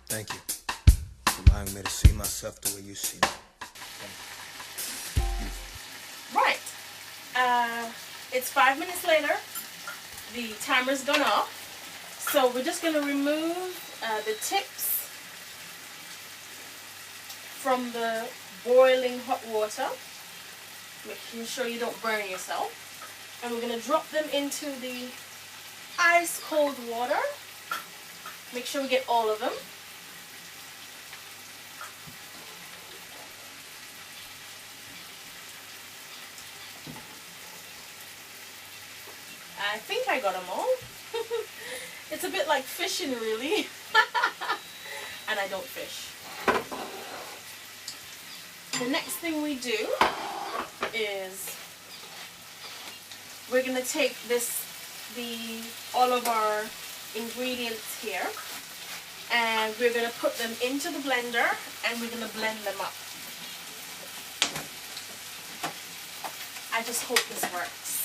Thank you for allowing me to see myself the way you see me. Right. It's 5 minutes later. The timer's gone off. So we're just going to remove the tips from the boiling hot water, making sure you don't burn yourself. And we're going to drop them into the ice cold water. Make sure we get all of them. I think I got them all. It's a bit like fishing, really. And I don't fish. The next thing we do is we're going to take all of our ingredients here, and we're going to put them into the blender and we're going to blend them up. I just hope this works.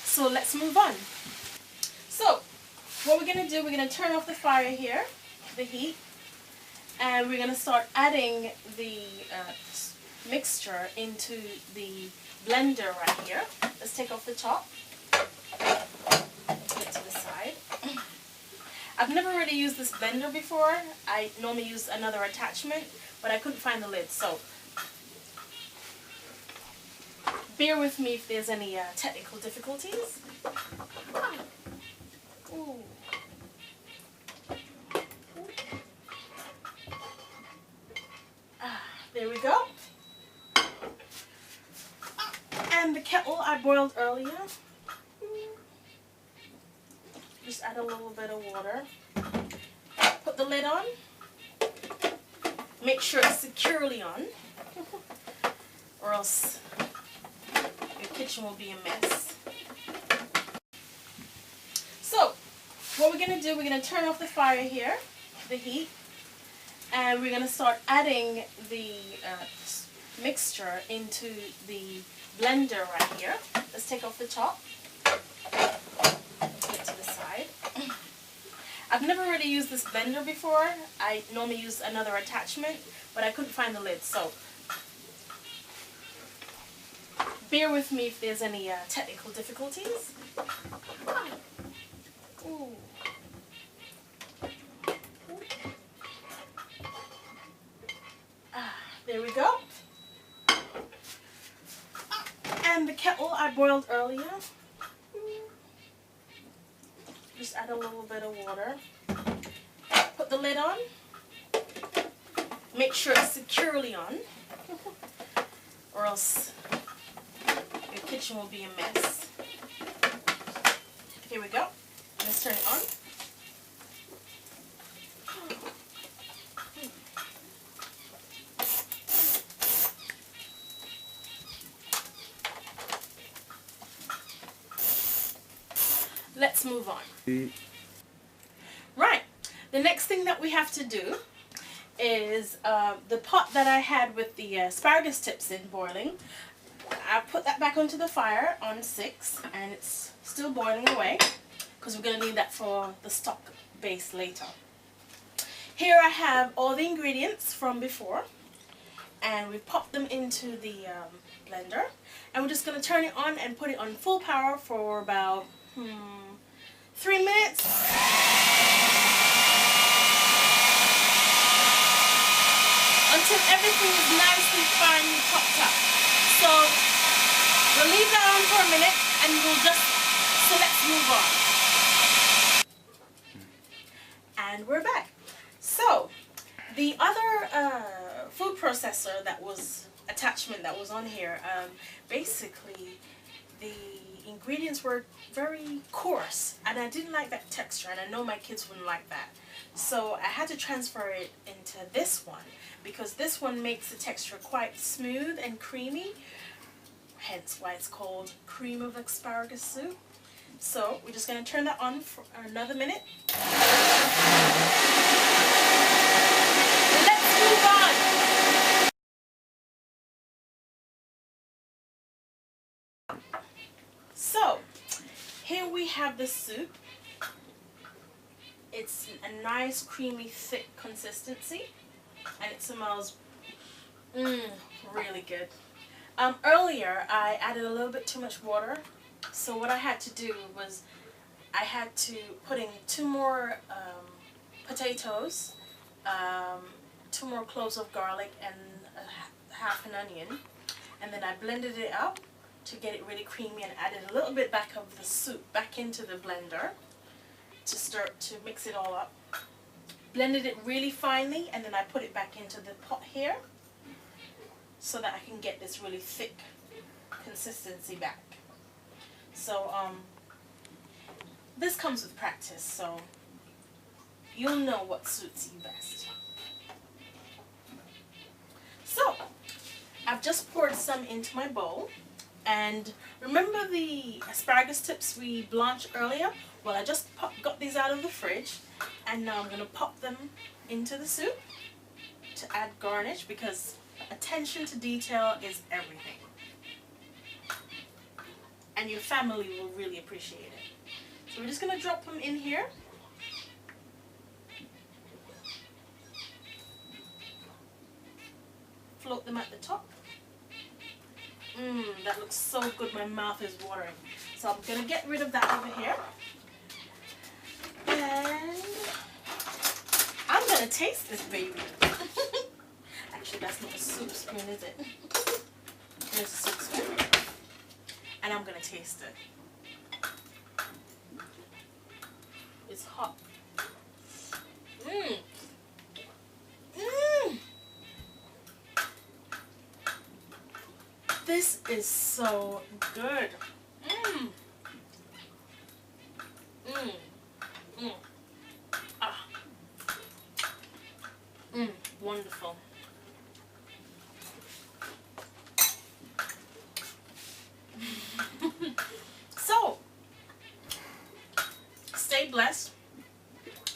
So let's move on. So what we're going to do, we're going to turn off the fire here, the heat, and we're going to start adding the mixture into the blender right here. Let's take off the top, put it to the side. I've never really used this blender before. I normally use another attachment, but I couldn't find the lid, so bear with me if there's any technical difficulties. Ooh. There we go. And the kettle I boiled earlier. Just add a little bit of water. Put the lid on. Make sure it's securely on, or else your kitchen will be a mess. So what we're going to do, we're going to turn off the fire here, the heat, and we're going to start adding the mixture into the blender right here. Let's take off the top, put it to the side. I've never really used this blender before. I normally use another attachment, but I couldn't find the lid, so bear with me if there's any technical difficulties. Ooh. There we go. And the kettle I boiled earlier. Just add a little bit of water. Put the lid on. Make sure it's securely on, or else your kitchen will be a mess. Here we go. Let's turn it on. Let's move on. Right. The next thing that we have to do is the pot that I had with the asparagus tips in boiling. I put that back onto the fire on 6, and it's still boiling away because we're going to need that for the stock base later. Here I have all the ingredients from before, and we've popped them into the blender, and we're just going to turn it on and put it on full power for about 3 minutes. Until everything is nicely finely chopped up. So we'll leave that on for a minute, and so let's move on. And we're back. So the other food processor attachment that was on here, basically the ingredients were very coarse, and I didn't like that texture, and I know my kids wouldn't like that. So I had to transfer it into this one, because this one makes the texture quite smooth and creamy, hence why it's called cream of asparagus soup. So we're just going to turn that on for another minute. Let's move on. So here we have the soup. It's a nice, creamy, thick consistency, and it smells really good. Earlier, I added a little bit too much water, so what I had to do was I had to put in 2 more potatoes, 2 more cloves of garlic, and half an onion, and then I blended it up to get it really creamy, and added a little bit back of the soup back into the blender to start to mix it all up. Blended it really finely, and then I put it back into the pot here so that I can get this really thick consistency back. So this comes with practice, so you'll know what suits you best. So I've just poured some into my bowl, and remember the asparagus tips we blanched earlier? Well, I just got these out of the fridge, and now I'm going to pop them into the soup to add garnish, because attention to detail is everything. And your family will really appreciate it. So we're just going to drop them in here. Float them at the top. That looks so good, my mouth is watering. So I'm going to get rid of that over here. And I'm going to taste this baby. Actually, that's not a soup spoon, is it? There's a soup spoon. And I'm going to taste it. It's hot. This is so good. Wonderful. So, stay blessed,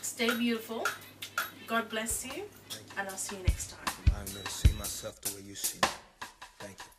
stay beautiful, God bless you, and I'll see you next time. I'm going to see myself the way you see me. Thank you.